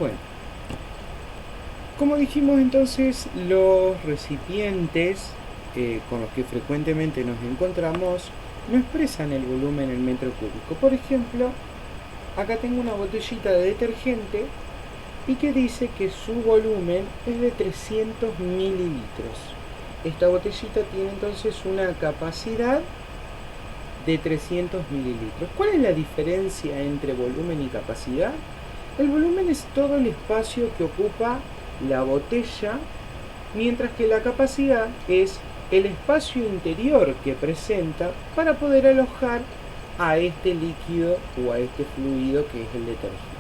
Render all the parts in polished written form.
Bueno, como dijimos entonces, los recipientes con los que frecuentemente nos encontramos no expresan el volumen en metro cúbico. Por ejemplo, acá tengo una botellita de detergente y que dice que su volumen es de 300 mililitros. Esta botellita tiene entonces una capacidad de 300 mililitros. ¿Cuál es la diferencia entre volumen y capacidad? El volumen es todo el espacio que ocupa la botella, mientras que la capacidad es el espacio interior que presenta para poder alojar a este líquido o a este fluido que es el detergente.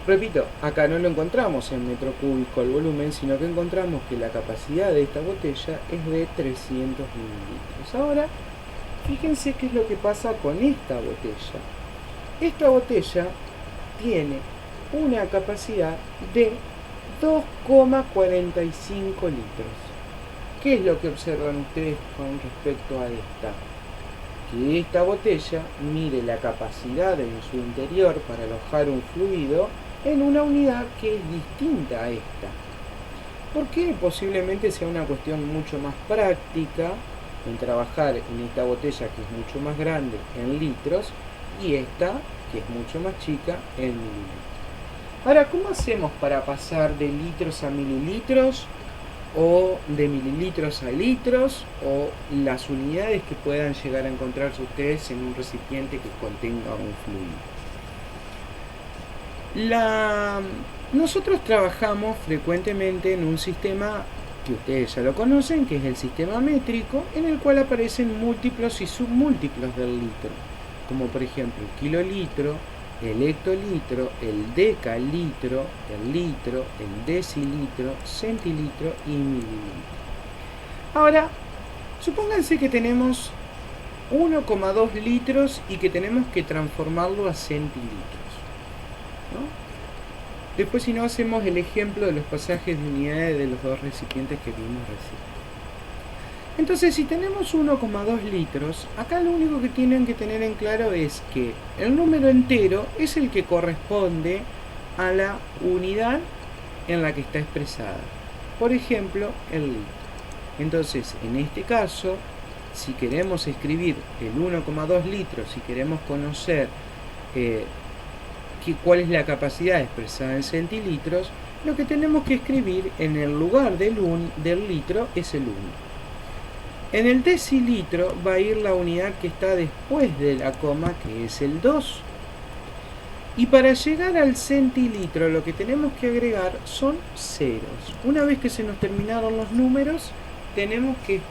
Repito, acá no lo encontramos en metro cúbico el volumen, sino que encontramos que la capacidad de esta botella es de 300 mililitros. Ahora, fíjense qué es lo que pasa con esta botella. Esta botella tiene una capacidad de 2,45 litros. ¿Qué es lo que observan ustedes con respecto a esta? Que esta botella mide la capacidad en su interior para alojar un fluido en una unidad que es distinta a esta. ¿Por qué? Posiblemente sea una cuestión mucho más práctica en trabajar en esta botella, que es mucho más grande, en litros, y esta, que es mucho más chica, en mililitros. Ahora, ¿cómo hacemos para pasar de litros a mililitros, o de mililitros a litros, o las unidades que puedan llegar a encontrarse ustedes en un recipiente que contenga un fluido? Nosotros trabajamos frecuentemente en un sistema que ustedes ya lo conocen, que es el sistema métrico, en el cual aparecen múltiplos y submúltiplos del litro, como por ejemplo el kilolitro, el hectolitro, el decalitro, el litro, el decilitro, centilitro y mililitro. Ahora, supónganse que tenemos 1,2 litros y que tenemos que transformarlo a centilitros, ¿no? Después, si no, hacemos el ejemplo de los pasajes de unidades de los dos recipientes que vimos recién. Entonces, si tenemos 1,2 litros, acá lo único que tienen que tener en claro es que el número entero es el que corresponde a la unidad en la que está expresada. Por ejemplo, el litro. Entonces, en este caso, si queremos escribir el 1,2 litros, si queremos conocer cuál es la capacidad expresada en centilitros, lo que tenemos que escribir en el lugar del litro es el 1. En el decilitro va a ir la unidad que está después de la coma, que es el 2. Y para llegar al centilitro lo que tenemos que agregar son ceros. Una vez que se nos terminaron los números, tenemos que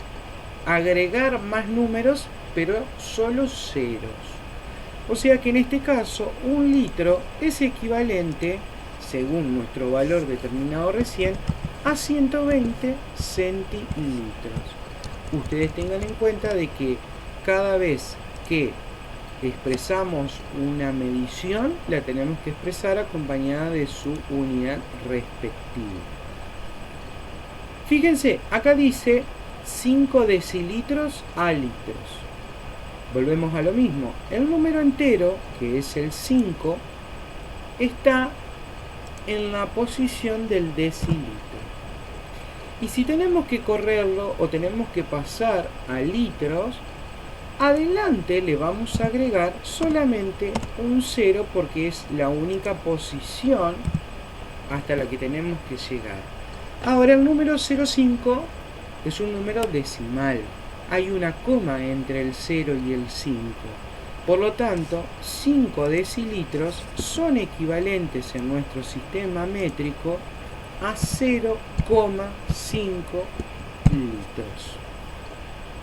agregar más números, pero solo ceros. O sea que en este caso, un litro es equivalente, según nuestro valor determinado recién, a 120 centilitros. Ustedes tengan en cuenta de que cada vez que expresamos una medición, la tenemos que expresar acompañada de su unidad respectiva. Fíjense, acá dice 5 decilitros a litros. Volvemos a lo mismo. El número entero, que es el 5, está en la posición del decilitro. Y si tenemos que correrlo o tenemos que pasar a litros, adelante le vamos a agregar solamente un 0 porque es la única posición hasta la que tenemos que llegar. Ahora el número 0,5 es un número decimal. Hay una coma entre el 0 y el 5. Por lo tanto, 5 decilitros son equivalentes en nuestro sistema métrico a 0,5 litros.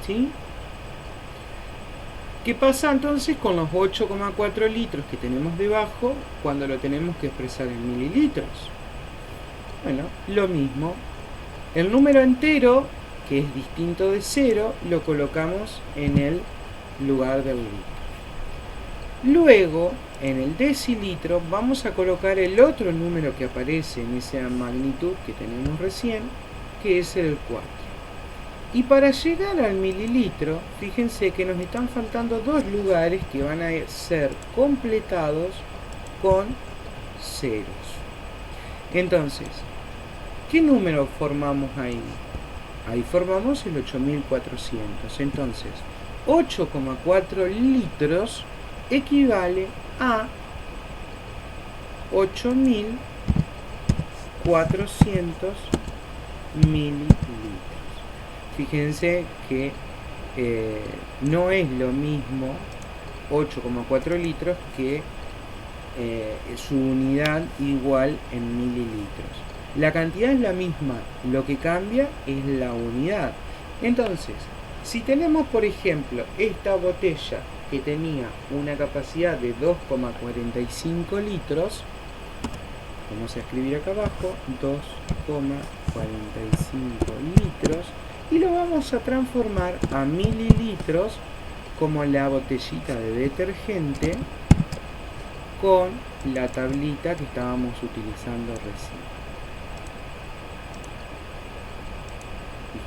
¿Sí? ¿Qué pasa entonces con los 8,4 litros que tenemos debajo cuando lo tenemos que expresar en mililitros? Bueno, lo mismo. El número entero, que es distinto de 0, lo colocamos en el lugar del litro. Luego, en el decilitro, vamos a colocar el otro número que aparece en esa magnitud que tenemos recién, que es el 4. Y para llegar al mililitro, fíjense que nos están faltando dos lugares que van a ser completados con ceros. Entonces, ¿qué número formamos ahí? Ahí formamos el 8400. Entonces, 8,4 litros equivale a 8400 mililitros. Fíjense que no es lo mismo 8,4 litros que su unidad igual en mililitros. La cantidad es la misma, lo que cambia es la unidad. Entonces, si tenemos por ejemplo esta botella que tenía una capacidad de 2,45 litros, vamos a escribir acá abajo 2,45 litros y lo vamos a transformar a mililitros como la botellita de detergente con la tablita que estábamos utilizando recién.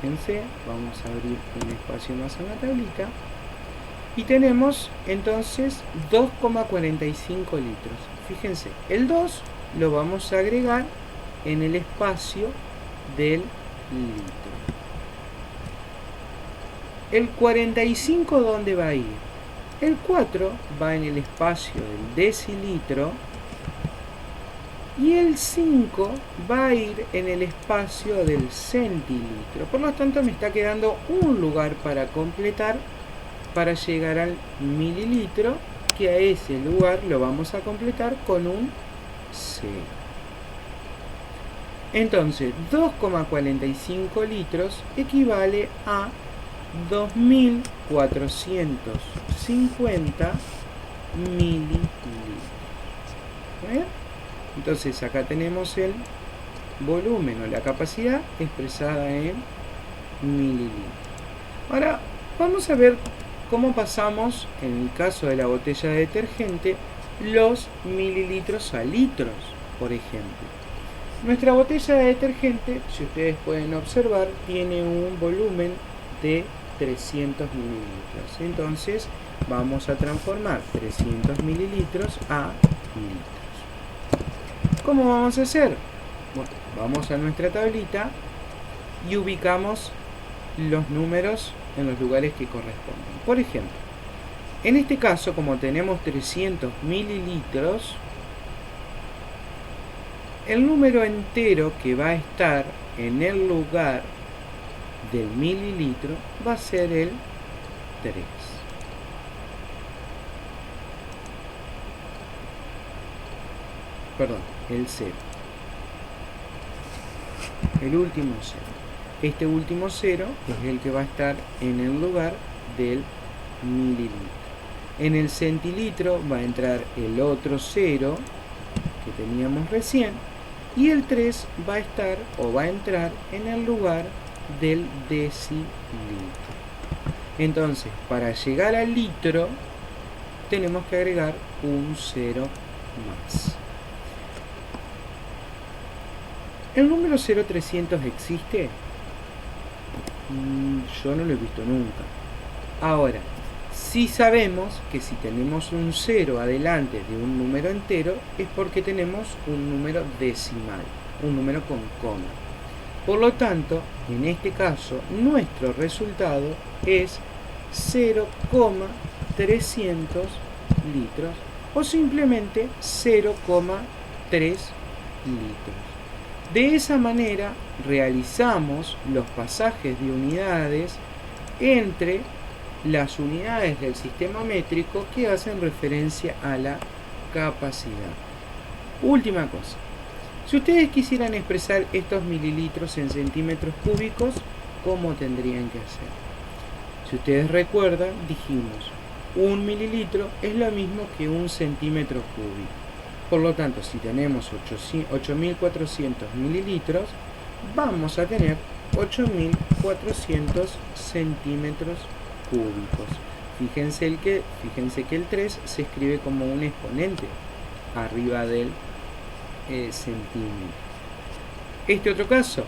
Fíjense, vamos a abrir un espacio más en la tablita y tenemos entonces 2,45 litros. Fíjense, el 2 lo vamos a agregar en el espacio del litro. El 45, ¿dónde va a ir? El 4 va en el espacio del decilitro y el 5 va a ir en el espacio del centilitro. Por lo tanto, me está quedando un lugar para completar para llegar al mililitro, que a ese lugar lo vamos a completar con un 0. Entonces, 2,45 litros equivale a 2450 mililitros. Entonces acá tenemos el volumen o la capacidad expresada en mililitros. Ahora vamos a ver cómo pasamos, en el caso de la botella de detergente, los mililitros a litros, por ejemplo. Nuestra botella de detergente, si ustedes pueden observar, tiene un volumen de 300 mililitros. Entonces vamos a transformar 300 mililitros a litros. ¿Cómo vamos a hacer? Bueno, vamos a nuestra tablita y ubicamos los números en los lugares que corresponden. Por ejemplo, en este caso, como tenemos 300 mililitros, el número entero que va a estar en el lugar del mililitro va a ser el 3. Perdón, el 0. El último 0. Este último 0 es el que va a estar en el lugar del mililitro. En el centilitro va a entrar el otro 0 que teníamos recién y el 3 va a estar o va a entrar en el lugar del decilitro. Entonces, para llegar al litro tenemos que agregar un 0 más. ¿El número 0300 existe? Yo no lo he visto nunca. Ahora, sí sabemos que si tenemos un 0 adelante de un número entero es porque tenemos un número decimal, un número con coma. Por lo tanto, en este caso, nuestro resultado es 0,300 litros o simplemente 0,3 litros. De esa manera realizamos los pasajes de unidades entre las unidades del sistema métrico que hacen referencia a la capacidad. Última cosa. Si ustedes quisieran expresar estos mililitros en centímetros cúbicos, ¿cómo tendrían que hacer? Si ustedes recuerdan, dijimos, un mililitro es lo mismo que un centímetro cúbico. Por lo tanto, si tenemos 8400 mililitros, vamos a tener 8400 centímetros cúbicos. Fíjense que el 3 se escribe como un exponente arriba del centímetro. Este otro caso,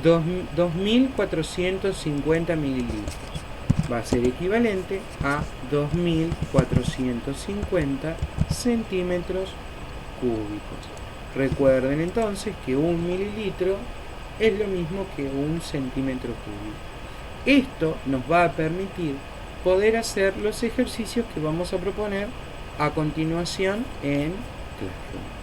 2450 mililitros va a ser equivalente a 2450 centímetros cúbicos. Recuerden entonces que 1 mililitro es lo mismo que 1 centímetro cúbico. Esto nos va a permitir poder hacer los ejercicios que vamos a proponer a continuación en Classroom.